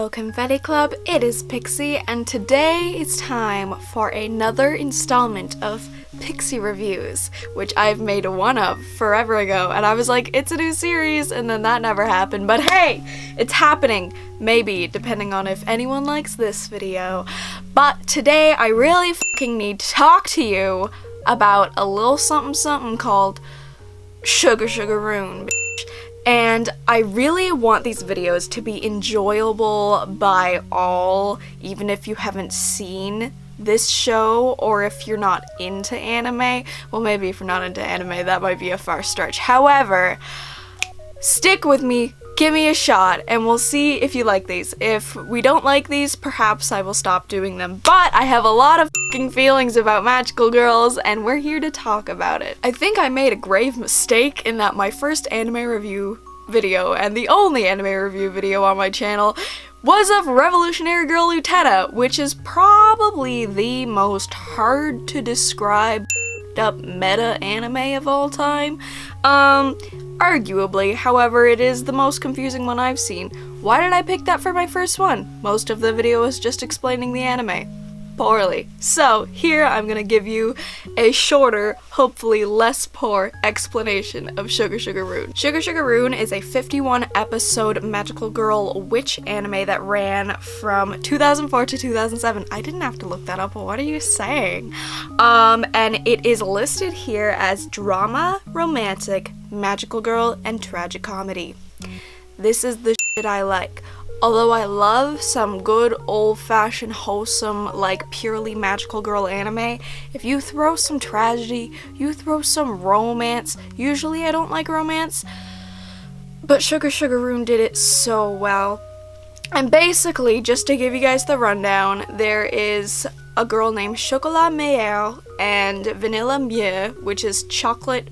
Hello Confetti Club, it is Pixie, and today it's time for another installment of Pixie Reviews, which I've made one of forever ago, and I was like, it's a new series, and then that never happened, but hey, it's happening, maybe, depending on if anyone likes this video. But today, I really fucking need to talk to you about a little something called Sugar Rune, bitch. And I really want these videos to be enjoyable by all, even if you haven't seen this show, or if you're not into anime. Well, maybe if you're not into anime, that might be a far stretch. However, stick with me, give me a shot, and we'll see if you like these. If we don't like these, perhaps I will stop doing them. But I have a lot of fucking feelings about magical girls, and we're here to talk about it. I think I made a grave mistake in that my first anime review video, and the only anime review video on my channel, was of Revolutionary Girl Utena, which is probably the most hard to describe up meta anime of all time. Arguably, however, it is the most confusing one I've seen. Why did I pick that for my first one? Most of the video is just explaining the anime. Poorly. So, here I'm gonna give you a shorter, hopefully less poor, explanation of Sugar Rune. Sugar Rune is a 51-episode magical girl witch anime that ran from 2004 to 2007. I didn't have to look that up, what are you saying? And it is listed here as drama, romantic, magical girl, and tragic comedy. This is the shit I like. Although I love some good old-fashioned wholesome, like purely magical girl anime, if you throw some tragedy, you throw some romance, usually I don't like romance, but Sugar Rune did it so well. And basically, just to give you guys the rundown, there is a girl named Chocolat Meilleur and Vanilla Mieux, which is chocolate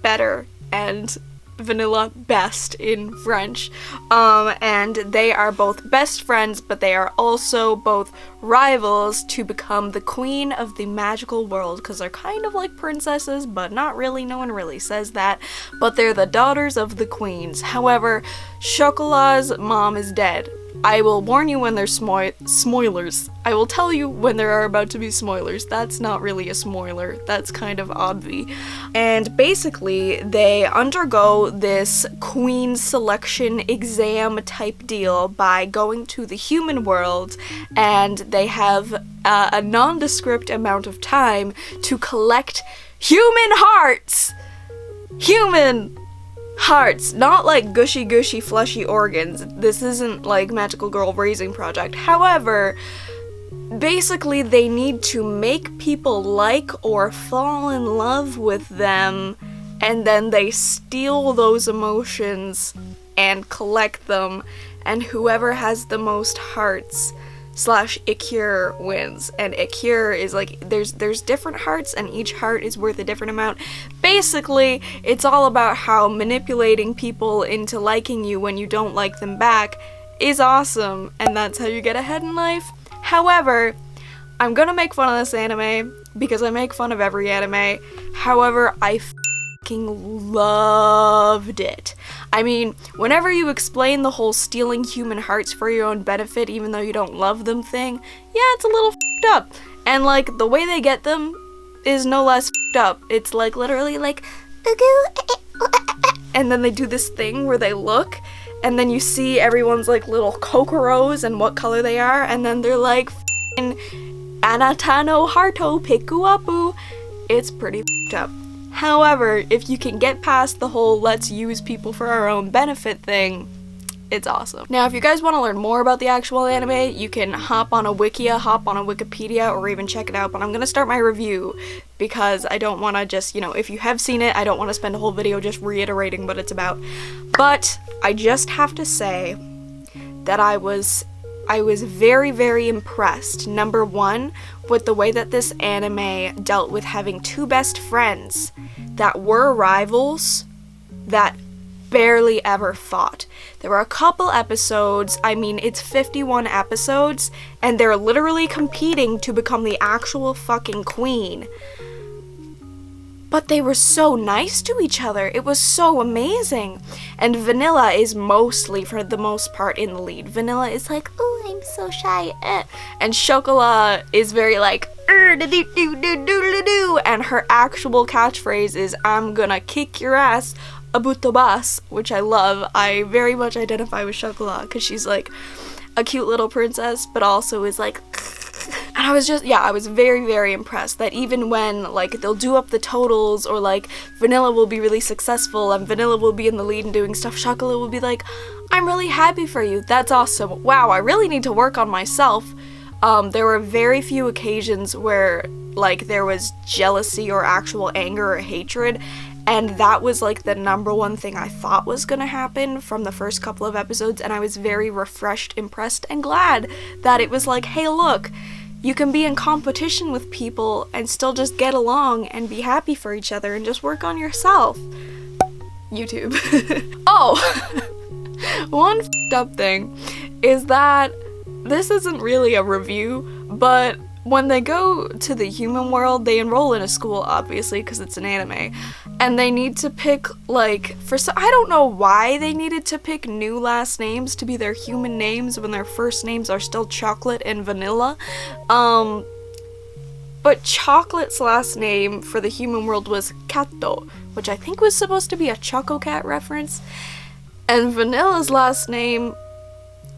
better and vanilla best in French, and they are both best friends, but they are also both rivals to become the queen of the magical world, because they're kind of like princesses, but not really, no one really says that, but they're the daughters of the queens. However, Chocolat's mom is dead. I will warn you when there's spoilers. I will tell you when there are about to be spoilers. That's not really a spoiler. That's kind of obvious. And basically, they undergo this queen selection exam type deal by going to the human world, and they have a nondescript amount of time to collect human hearts! Human hearts, not like gushy fleshy organs. This isn't like Magical Girl Raising Project. However, basically they need to make people like or fall in love with them, and then they steal those emotions and collect them, and whoever has the most hearts / Icure wins. And Icure is like, there's different hearts, and each heart is worth a different amount. Basically, it's all about how manipulating people into liking you when you don't like them back is awesome, and that's how you get ahead in life. However, I'm gonna make fun of this anime because I make fun of every anime. However, I fucking loved it. I mean, whenever you explain the whole stealing human hearts for your own benefit even though you don't love them thing, yeah, it's a little f***ed up. And like, the way they get them is no less f***ed up. It's like literally like, and then they do this thing where they look, and then you see everyone's like little kokoros and what color they are, and then they're like f***ing Anatano Harto Pikuapu. It's pretty f***ed up. However, if you can get past the whole let's use people for our own benefit thing, it's awesome. Now, if you guys want to learn more about the actual anime, you can hop on a Wikia, hop on a Wikipedia, or even check it out, but I'm gonna start my review because I don't want to just, if you have seen it, I don't want to spend a whole video just reiterating what it's about. But I just have to say that I was very impressed, number one, with the way that this anime dealt with having two best friends that were rivals that barely ever fought. There were a couple episodes, I mean, it's 51 episodes, and they're literally competing to become the actual fucking queen. but they were so nice to each other. It was so amazing. And Vanilla is mostly, for the most part, in the lead. Vanilla is like, oh, I'm so shy. And Chocolat is very like, and her actual catchphrase is, I'm gonna kick your ass, abutobas, which I love. I very much identify with Chocolat because she's like a cute little princess, but also is like, and I was just, yeah, I was very, very impressed that even when, like, they'll do up the totals, or, like, Vanilla will be really successful, and Vanilla will be in the lead and doing stuff, Chocolat will be like, I'm really happy for you, that's awesome, wow, I really need to work on myself. There were very few occasions where, like, there was jealousy or actual anger or hatred, and that was, like, the number one thing I thought was gonna happen from the first couple of episodes, and I was very refreshed, impressed, and glad that it was like, hey, look, you can be in competition with people and still just get along and be happy for each other and just work on yourself. YouTube. Oh! One f***ed up thing is that this isn't really a review, but when they go to the human world, they enroll in a school, obviously, because it's an anime, and they need to pick, like, I don't know why they needed to pick new last names to be their human names when their first names are still Chocolate and Vanilla, but Chocolate's last name for the human world was Kato, which I think was supposed to be a Choco Cat reference, and Vanilla's last name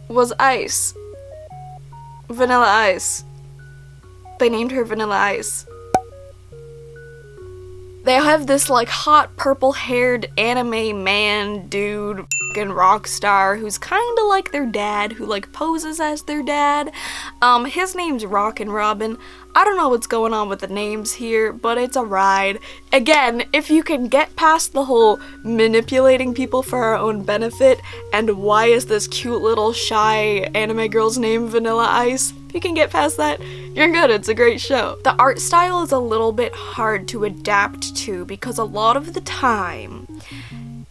was Ice. Vanilla Ice. They named her Vanilla Ice. They have this, like, hot purple-haired anime man dude, fucking rock star, who's kinda like their dad, who, like, poses as their dad. His name's Rockin' Robin. I don't know what's going on with the names here, but it's a ride. Again, if you can get past the whole manipulating people for our own benefit, and why is this cute little shy anime girl's name Vanilla Ice, if you can get past that, you're good, it's a great show. The art style is a little bit hard to adapt to because a lot of the time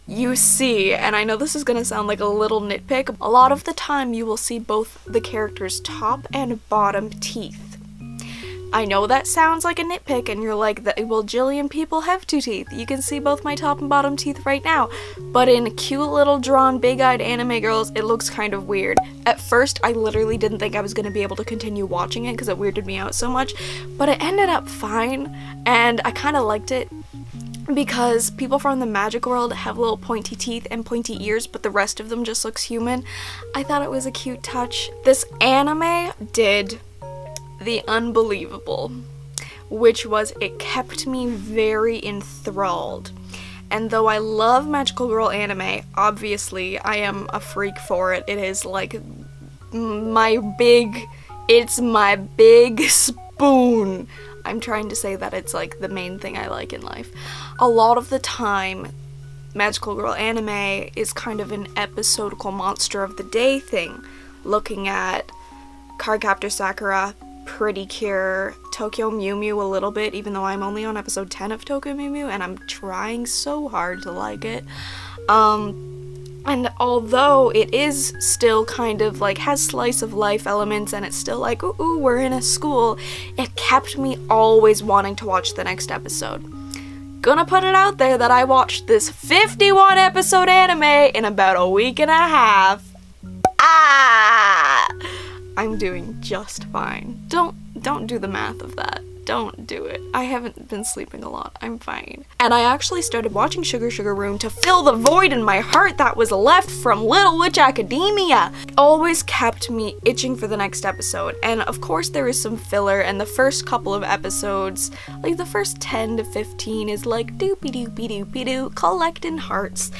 you see, and I know this is gonna sound like a little nitpick, a lot of the time you will see both the characters' top and bottom teeth. I know that sounds like a nitpick and you're like, well, Jillian, people have two teeth. You can see both my top and bottom teeth right now. But in cute little drawn big-eyed anime girls, it looks kind of weird. At first, I literally didn't think I was going to be able to continue watching it because it weirded me out so much. But it ended up fine, and I kind of liked it because people from the magic world have little pointy teeth and pointy ears, but the rest of them just looks human. I thought it was a cute touch. This anime did the unbelievable, which was it kept me very enthralled. And though I love magical girl anime, obviously I am a freak for it. It is like it's my big spoon. I'm trying to say that it's like the main thing I like in life. A lot of the time, magical girl anime is kind of an episodical monster of the day thing, looking at Cardcaptor Sakura, Pretty Cure, Tokyo Mew Mew a little bit, even though I'm only on episode 10 of Tokyo Mew Mew and I'm trying so hard to like it. And although it is still kind of like has slice of life elements and it's still like, ooh, we're in a school, it kept me always wanting to watch the next episode. Gonna put it out there that I watched this 51 episode anime in about a week and a half. I'm doing just fine. Don't do the math of that. Don't do it. I haven't been sleeping a lot. I'm fine. And I actually started watching Sugar Sugar Rune to fill the void in my heart that was left from Little Witch Academia. Always kept me itching for the next episode. And of course there is some filler, and the first couple of episodes, like the first 10 to 15 is like doopy doopy doopy doo, collecting hearts.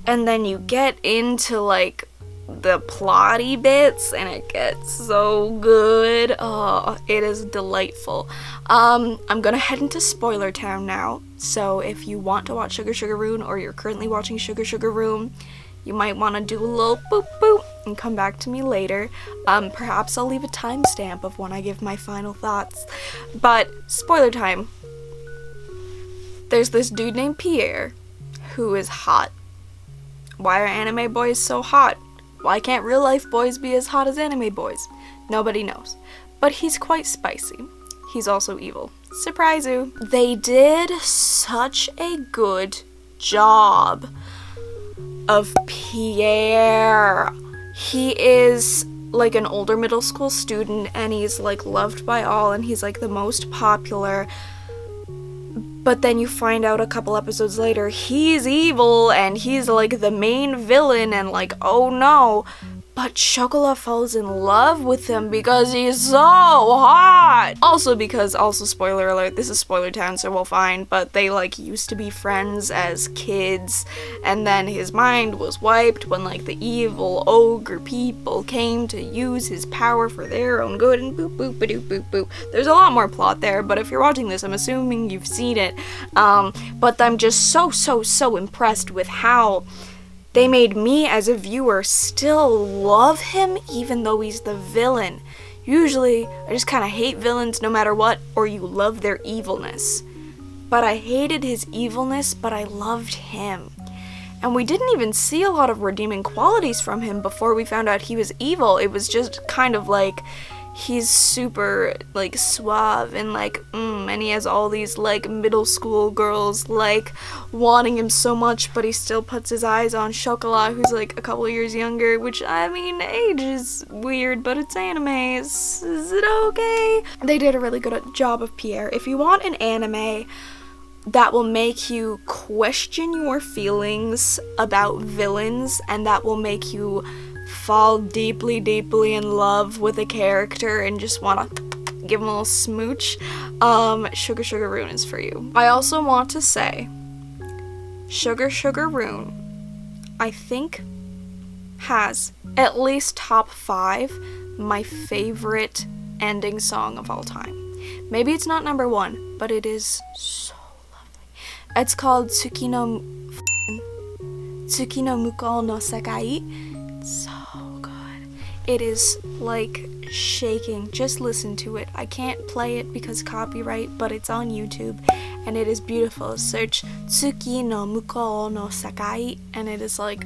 And then you get into like the plotty bits and it gets so good. Oh, it is delightful. I'm gonna head into spoiler town now, so if you want to watch Sugar Sugar Rune or you're currently watching Sugar Sugar Rune, you might want to do a little boop boop and come back to me later. Perhaps I'll leave a timestamp of when I give my final thoughts. But spoiler time. There's this dude named Pierre who is hot. Why are anime boys so hot? Why can't real life boys be as hot as anime boys? Nobody knows. But he's quite spicy. He's also evil. Surprise you. They did such a good job of Pierre. He is like an older middle school student and he's like loved by all and he's like the most popular. But then you find out a couple episodes later he's evil and he's like the main villain and like, oh no. But Chocolat falls in love with him because he's so hot! Also spoiler alert, this is Spoiler Town, so we'll find, but they like used to be friends as kids, and then his mind was wiped when like the evil ogre people came to use his power for their own good, and boop boop ba-doop boop boop. There's a lot more plot there, but if you're watching this, I'm assuming you've seen it. But I'm just so impressed with how they made me, as a viewer, still love him even though he's the villain. Usually, I just kind of hate villains no matter what, or you love their evilness. But I hated his evilness, but I loved him. And we didn't even see a lot of redeeming qualities from him before we found out he was evil. It was just kind of like, he's super, like, suave and, like, and he has all these, like, middle school girls, like, wanting him so much, but he still puts his eyes on Chocolat, who's, like, a couple years younger, which, I mean, age is weird, but it's anime. Is it okay? They did a really good job of Pierre. If you want an anime that will make you question your feelings about villains, and that will make you fall deeply in love with a character and just want to give him a little smooch, Sugar Rune is for you. I also want to say, Sugar Rune, I think, has at least top 5 my favorite ending song of all time. Maybe it's not number 1, but it is so lovely. It's called Tsuki no Mukou no Sekai. So it is like shaking. Just listen to it. I can't play it because copyright, but it's on YouTube and it is beautiful. Search Tsuki no Mukou no Sakai and it is like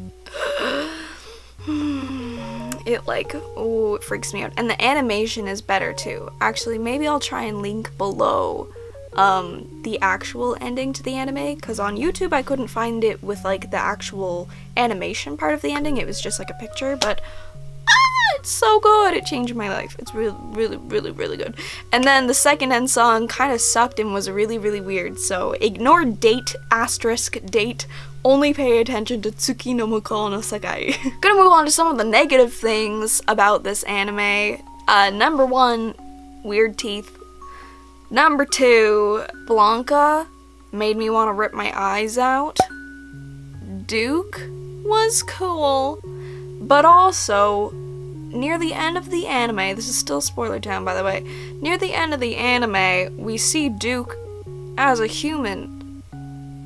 it like, oh, it freaks me out. And the animation is better too. Actually, maybe I'll try and link below the actual ending to the anime, because on YouTube I couldn't find it with like the actual animation part of the ending. It was just like a picture, but it's so good. It changed my life. It's really good. And then the second end song kind of sucked and was really weird, so ignore date, *date, only pay attention to Tsuki no Mukou no Sakai. Gonna move on to some of the negative things about this anime. Number 1, weird teeth. Number 2, Blanca made me want to rip my eyes out. Duke was cool, but also near the end of the anime, this is still Spoiler Town by the way, near the end of the anime, we see Duke as a human,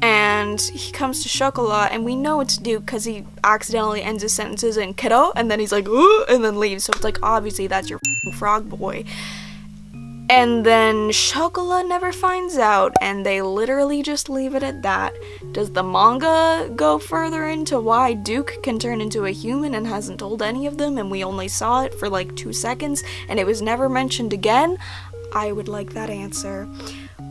and he comes to Chocolat, and we know it's Duke because he accidentally ends his sentences in kiddo, and then he's like, ooh, and then leaves, so it's like, obviously that's your frog boy. And then Chocolat never finds out, and they literally just leave it at that. Does the manga go further into why Duke can turn into a human and hasn't told any of them, and we only saw it for like 2 seconds, and it was never mentioned again? I would like that answer.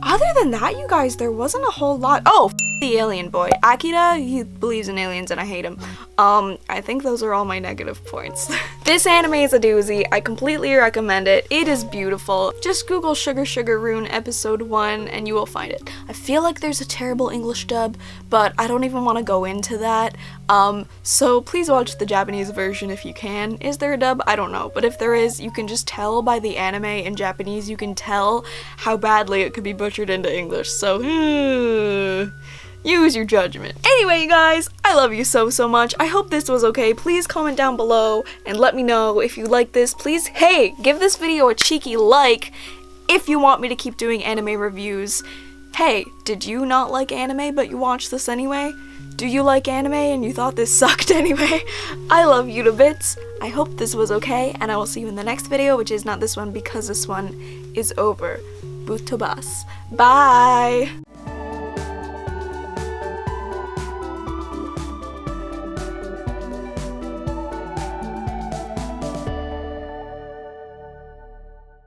Other than that, you guys, there wasn't a whole lot. Oh, the alien boy. Akira, he believes in aliens and I hate him. I think those are all my negative points. This anime is a doozy. I completely recommend it. It is beautiful. Just Google Sugar Rune episode 1 and you will find it. I feel like there's a terrible English dub, but I don't even want to go into that. So please watch the Japanese version if you can. Is there a dub? I don't know. But if there is, you can just tell by the anime in Japanese, you can tell how badly it could be butchered into English. So, use your judgment. Anyway, you guys, I love you so much. I hope this was okay. Please comment down below and let me know if you like this. Please, hey, give this video a cheeky like if you want me to keep doing anime reviews. Hey, did you not like anime but you watched this anyway? Do you like anime and you thought this sucked anyway? I love you to bits. I hope this was okay, and I will see you in the next video, which is not this one because this one is over. Butobas. Bye!